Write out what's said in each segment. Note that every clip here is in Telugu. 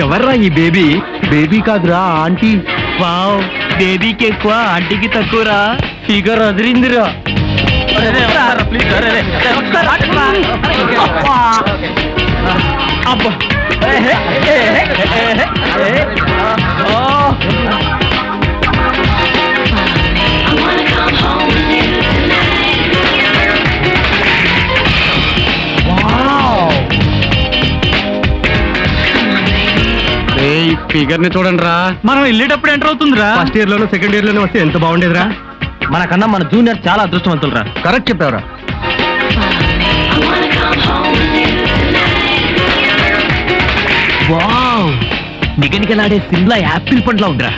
ఎవర్రా ఈ బేబీ? బేబీ కాదురా ఆంటీ. వావ్, బేబీకి ఎక్కువ ఆంటీకి తక్కువరా. ఫిగర్ అదిరిందిరా. అబ్బా ఫిగర్ ని చూడండి రా. మనం వెళ్ళేటప్పుడు ఎంటర్ అవుతుందిరా. ఫస్ట్ ఇయర్ లోనూ సెకండ్ ఇయర్ లోనూ వస్తే ఎంత బాగుండేదిరా. మనకన్నా మన జూనియర్ చాలా అదృష్టవంతులురా. కరెక్ట్ చెప్పావురా. వావ్, నిగనిగలాడే సిమ్లా యాపిల్ పండ్లా ఉండరా.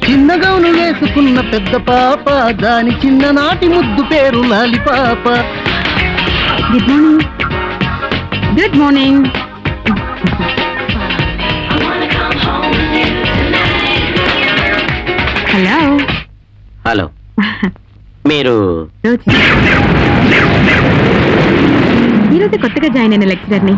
చిన్నగా వేసుకున్న పెద్ద పాప, దాని చిన్ననాటి ముద్దు పేరు లాలిపాప. Good morning. Good morning. Hello. Hello, మీరు ఈరోజు కొత్తగా జాయిన్ అయిన లెక్చరర్ని.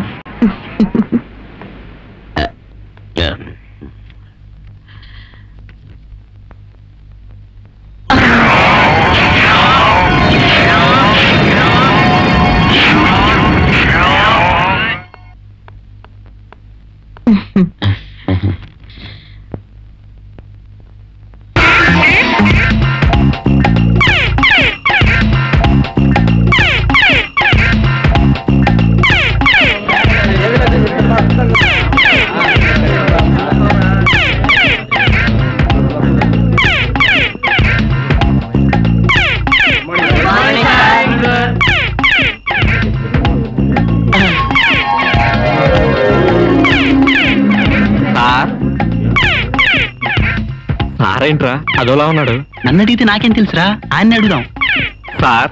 ఏంట్రా అదోలా ఉన్నాడు? నన్ను అడిగితే నాకేం తెలుసురా, ఆయన్ని అడుగుదాం. సార్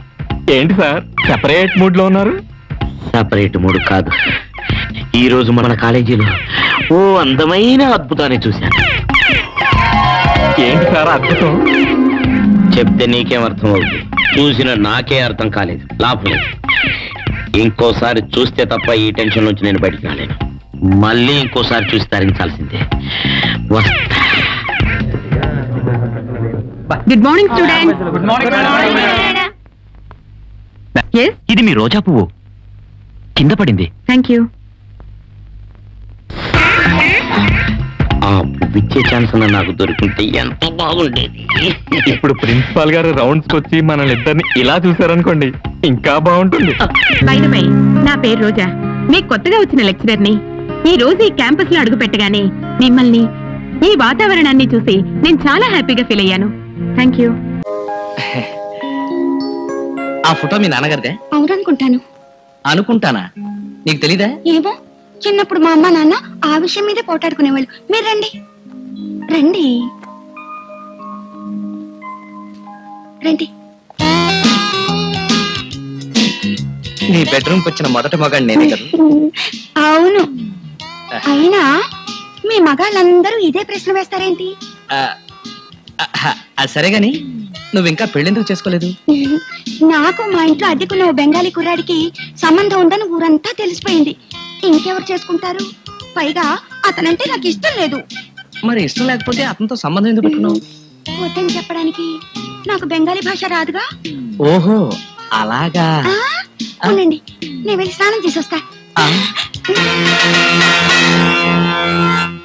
ఏంటి సార్ సెపరేట్ మూడ్ లో ఉన్నారు? సెపరేట్ మూడ్ కాదు, ఈ రోజు మన కాలేజీలో ఓ అందమైన అద్భుతాన్ని చూశాను. ఏంటి సార్ అద్భుతం? చెప్తే నీకేం అర్థం అవుతుంది, చూసిన నాకే అర్థం కాలేదు. లాభం లేదు, ఇంకోసారి చూస్తే తప్ప ఈ టెన్షన్ నుంచి నేను బయటికి రాలేను. మళ్ళీ ఇంకోసారి చూసి తరించాల్సిందే. వస్తా. Good morning students. Good morning. yes, ఇది మీ రోజా పువ్వు, కింద పడింది. Thank you. ఆ పువ్విచ్చే ఛాన్స్ నాకు దొరికింటే ఎంత బాగుండేది. ఇప్పుడు ప్రిన్సిపాల్ గారు రౌండ్స్ వచ్చి మనల్ని ఇద్దరిని ఇలా చూసారనుకోండి, ఇంకా బాగుంటుంది. బై ద వే, నా పేరు రోజా, మీకు కొత్తగా వచ్చిన లెక్చరర్ని. ఈ రోజు ఈ క్యాంపస్ లో అడుగు పెట్టగానే మిమ్మల్ని, ఈ వాతావరణాన్ని చూసి నేను చాలా హ్యాపీగా ఫీల్ అయ్యాను. Thank you. ఆ ఫోటో మీ నాన్నగారిదే? అవుననుకుంటాను. అనుకుంటానా? నీకు తెలీదా? ఏమో, చిన్నప్పుడు మా అమ్మ నాన్న ఆ విషయం మీదే పోటాడుకునేవాళ్ళు. మీరు రండి రండి రండి. నీ బెడ్రూమ్కి వచ్చిన మొదటి మగాడు నేనే కదా? అవును. అయినా మీ మగాళ్ళందరూ ఇదే ప్రశ్న వేస్తారేంటి? సరే గాని నువ్వు ఇంకా పెళ్ళెందుకు చేసుకోలేదు? నాకు మా ఇంట్లో అద్దెకున్న ఓ బెంగాలీ కుర్రాడికి సంబంధం ఉందని ఊరంతా తెలిసిపోయింది. ఇంకెవరు చేసుకుంటారు? పైగా అతనంటే నాకు ఇష్టం లేదు. మరి ఇష్టం లేకపోతే అతనితో సంబంధం ఎందుకు పెట్టుకున్నావు? వద్దని చెప్పడానికి నాకు బెంగాలీ భాష రాదుగా. ఓహో అలాగా. ఉండండి, నేను వెళ్ళి స్నానం చేసి వస్తా.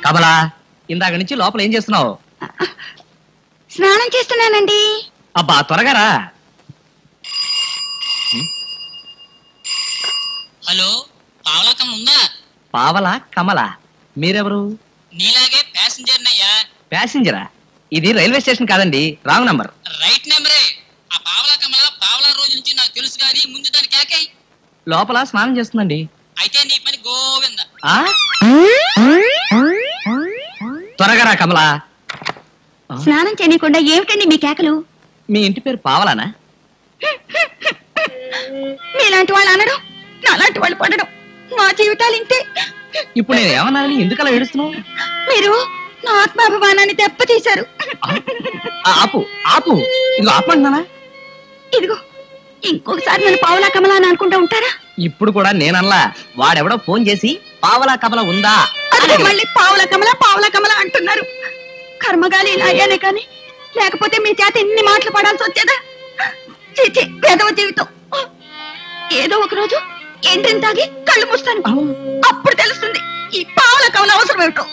కమలా, ఇందాక నుంచి లోపల ఏం చేస్తున్నావు? స్నానం చేస్తున్నానండి. అబ్బా త్వరగా రా. హలో, పావలా కమల ఉందా? పావలా కమల, మీరెవరు? నీలాగే ప్యాసింజర్ నయ్యా. ప్యాసింజరా? ఇది రైల్వే స్టేషన్ కాదండి, రాంగ్ నంబర్. రైట్ నెంబరే. ఆ పావలా కమల పావలా రోజు నుంచి నాకు తెలుసు గానీ ముందు దాని కేకై. లోపల స్నానం చేస్తుందండి. అయితే నీ పని గోవింద. త్వరగా రా కమలా. స్నానం చేయకుండా ఏమిటండి మీ కేకలు? మీ ఇంటి పేరు పావలానా? మీలాంటి వాళ్ళు అనడం, నాలాంటి వాళ్ళు పడడం, మా జీవితాలు ఇంతే. ఇప్పుడు నేను ఏమన్నానని ఎందుకలా ఏడుస్తున్నావు? మీరు నా ఆత్మాభిమానాన్ని దెబ్బతీశారు. ఆపు ఆపు, ఇదిగో ఆపంటున్నానా? ఇదిగో, ఇంకొకసారి నన్ను పావులా కమలా అని అనుకుంటూ ఉంటారా? ఇప్పుడు కూడా నేనల్లా, వాడెవడో ఫోన్ చేసి పావలా కమల ఉందా? అదే మళ్ళీ పావుల కమల అంటున్నారు. కర్మగాలి ఇలా అయ్యానే కానీ లేకపోతే మీ చేత ఎన్ని మాటలు పడాల్సి వచ్చేదా? చీచి పేదవ జీవితం. ఏదో ఒక రోజు ఎండ్రిని తాగి కళ్ళు మూస్తాను, అప్పుడు తెలుస్తుంది ఈ పావుల కమల అవసరం ఏమిటో.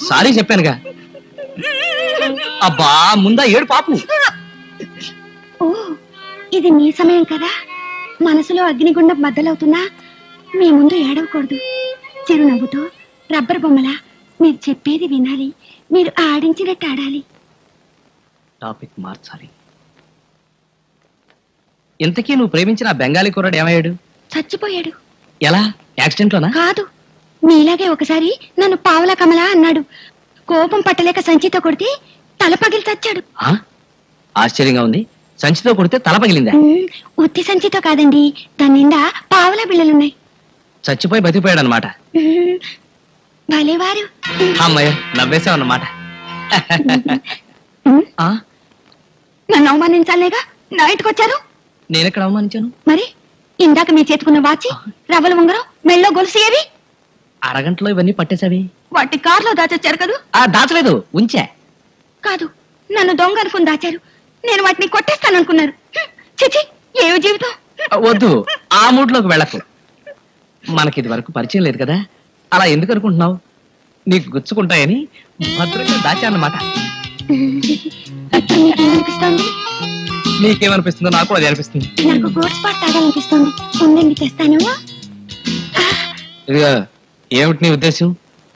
సారీ చెప్పానుగా. అబ్బా ముందా ఏడు పాపు. ఓ ఇది మీ సమయం కదా. మనసులో అగ్నిగుండం బద్దలవుతున్నా మీ ముందు ఏడవకూడదు. చిరునవ్వుతో రబ్బర్ బొమ్మలా మీరు చెప్పేది వినాలి, మీరు ఆడించినట్టు ఆడాలి. టాపిక్ మార్చాలి. ఇంతకీ నువ్వు ప్రేమించిన బెంగాలీ కుర్రాడు ఏమయ్యాడు? చచ్చిపోయాడు. ఎలా? యాక్సిడెంట్ లోనా? కాదు, మీలాగే ఒకసారి నన్ను పావుల కమల అన్నాడు. కోపం పట్టలేక సంచితో కొడితే తల పగిలి చచ్చాడు. ఆశ్చర్యంగా ఉంది. సంచితో కొడితే తల పగిలిందా? ఉత్తి సంచితో కాదండి, దాని నిండా పావుల బిళ్ళలున్నాయి. చచ్చిపోయి బతికిపోయాడు అనమాట. భలేవారు. అమ్మాయి నవ్వేసావన్నమాట. నన్ను అవమానించాలేగా నా ఇంటికి వచ్చారు. నేనెక్కడ అవమానించాను? మరి ఇందాక మీ చేతుకున్న వాచి, రవ్వల ఉంగరం, మెళ్ళో గొలుసు ఏవి? అరగంటలో ఇవన్నీ పట్టేశావి. వాటి కార్లో దాచొచ్చారు కదూ? దాచలేదు, ఉంచా. కాదు, నన్ను దొంగ అనుకుని దాచారు. నేను వాటిని కొట్టేస్తాననుకున్నారు. చిచి ఏవి జీవితం. వద్దు, ఆ మూడ్లోకి వెళ్ళకు. మనకి ఇది వరకు పరిచయం లేదు కదా, అలా ఎందుకు అనుకుంటున్నావు? నీకు గుచ్చుకుంటాయని భద్రంగా దాచానమాట. మీకేమనిపిస్తోంది? నీకేమనిపిస్తుందో నాకు అదే అనిపిస్తుంది. నాకు గోడ్స్ పాట్ తాగాలనిపిస్తోంది. ఉండండి తెస్తాను. ఇదిగా ఏమిటి నీ ఉద్దేశం?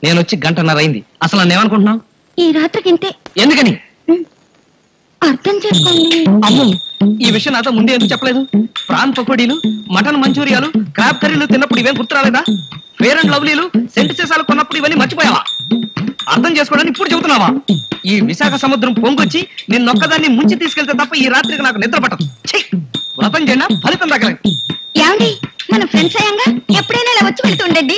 నేను వచ్చి గంటన్నర అయింది. అసలు నన్ను ఏమనుకుంటున్నావు? ఈ రాత్రికి ఇంతే. ఎందుకని? అర్థం చేసుకోండి. అమ్ము, ఈ విషయం నాతో ముందే ఎందుకు చెప్పలేదు? ప్రాన్ పకోడీలు, మటన్ మంచూరియాలు, క్రాబ్ కర్రీలు తిన్నప్పుడు ఇవేం గుర్తు రాలేదా? ఫేర్ అండ్ లవ్లీలు, సెంట్ చేసాలు కొన్నప్పుడు ఇవన్నీ మర్చిపోయావా? అర్థం చేసుకోవడానికి ఇప్పుడు చెబుతున్నావా? ఈ విశాఖ సముద్రం పొంగొచ్చి నిన్నొక్కదాన్ని ముంచి తీసుకెళ్తే తప్ప ఈ రాత్రికి నాకు నిద్ర పట్టదు. వ్రతం చేయనా ఫలితం దక్కలేదు. ఏమండి, మన ఫ్రెండ్స్ అయ్యంగా ఎప్పుడైనా ఇలా వచ్చి వెళ్తుండండి.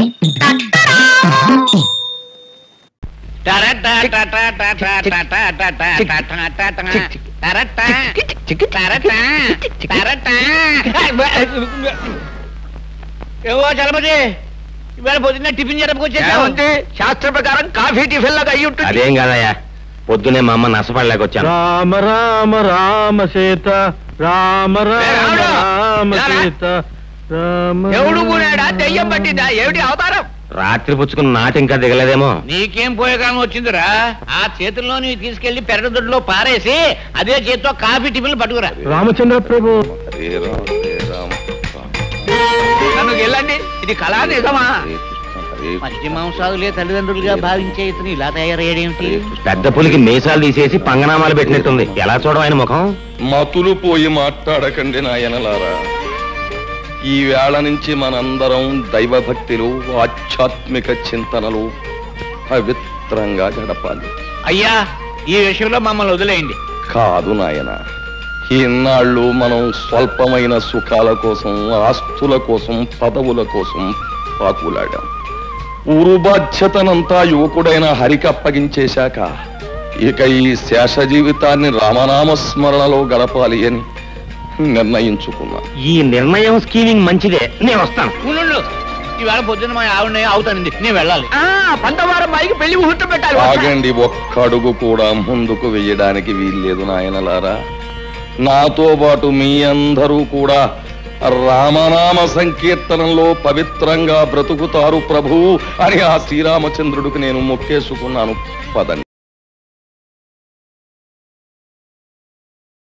ఏవో చలపతి, ఇవాళ పొద్దున్న టిఫిన్ జరపకొచ్చేసావంటే శాస్త్ర ప్రకారం కాఫీ టిఫిన్ లాగా అయ్యి ఉంటుంది. అదేం కాదయ్యా, పొద్దునే మా అమ్మ నష్టపడలేకొచ్చాను. రామ రామ రామ సీత, రామ రామ రామ సీత, రామ. ఎవడు కూడాడా దెయ్యం పట్టిందా? ఏమిటి అవతారం? రాత్రి పుచ్చుకున్న నాటి ఇంకా దిగలేదేమో. నీకేం పోయేకాలం వచ్చిందిరా? ఆ చేతుల్లో నీవు తీసుకెళ్లి పెరగదొడ్లో పారేసి అదే చేతితో కాఫీ టిఫిన్లు పట్టుకురా. రామచంద్ర ప్రభు. నన్ను వెళ్ళండి, ఇది కళా నిజమా? మధ్య మాంసాదులే తల్లిదండ్రులుగా భావించే ఇతను ఇలా తయారయ్యాడేమిటి? పెద్ద పులికి మీసాలు తీసేసి పంగనామాలు పెట్టినట్టుంది. ఎలా చూడడం ఆయన ముఖం? మతులు పోయి మాట్లాడకండి నాయనలారా. ఈ వేళ నుంచి మనందరం దైవభక్తిలో, ఆధ్యాత్మిక చింతనలు పవిత్రంగా గడపాలి. అయ్యా, ఈ విషయంలో మమ్మల్ని వదిలేయండి. కాదు నాయన, ఈనాళ్ళు మనం స్వల్పమైన సుఖాల కోసం, ఆస్తుల కోసం, పదవుల కోసం పాకులాడాం. ఊరు బాధ్యతనంతా యువకుడైన హరికి అప్పగించేశాక ఇక ఈ శేష జీవితాన్ని రామనామస్మరణలో గడపాలి అని నిర్ణయించుకున్నా. ఈ నిర్ణయం స్కీమింగ్ మంచిదే, నేను వస్తాను. ఉండు, ఈవేళ పొద్దున్న మా ఆవిడ అవుతానండి, నేను వెళ్ళాలి. పంతవారం మైకి పెళ్లి ముహూర్తం పెట్టాలి. ఆగండి, ఒక్క అడుగు కూడా ముందుకు వెయ్యడానికి వీల్లేదు నాయనలారా. నాతో పాటు మీ అందరూ కూడా రామనామ సంకీర్తనంలో పవిత్రంగా బ్రతుకుతారు ప్రభు అని ఆ శ్రీరామచంద్రుడికి నేను మొక్కేసుకున్నాను. పదండి.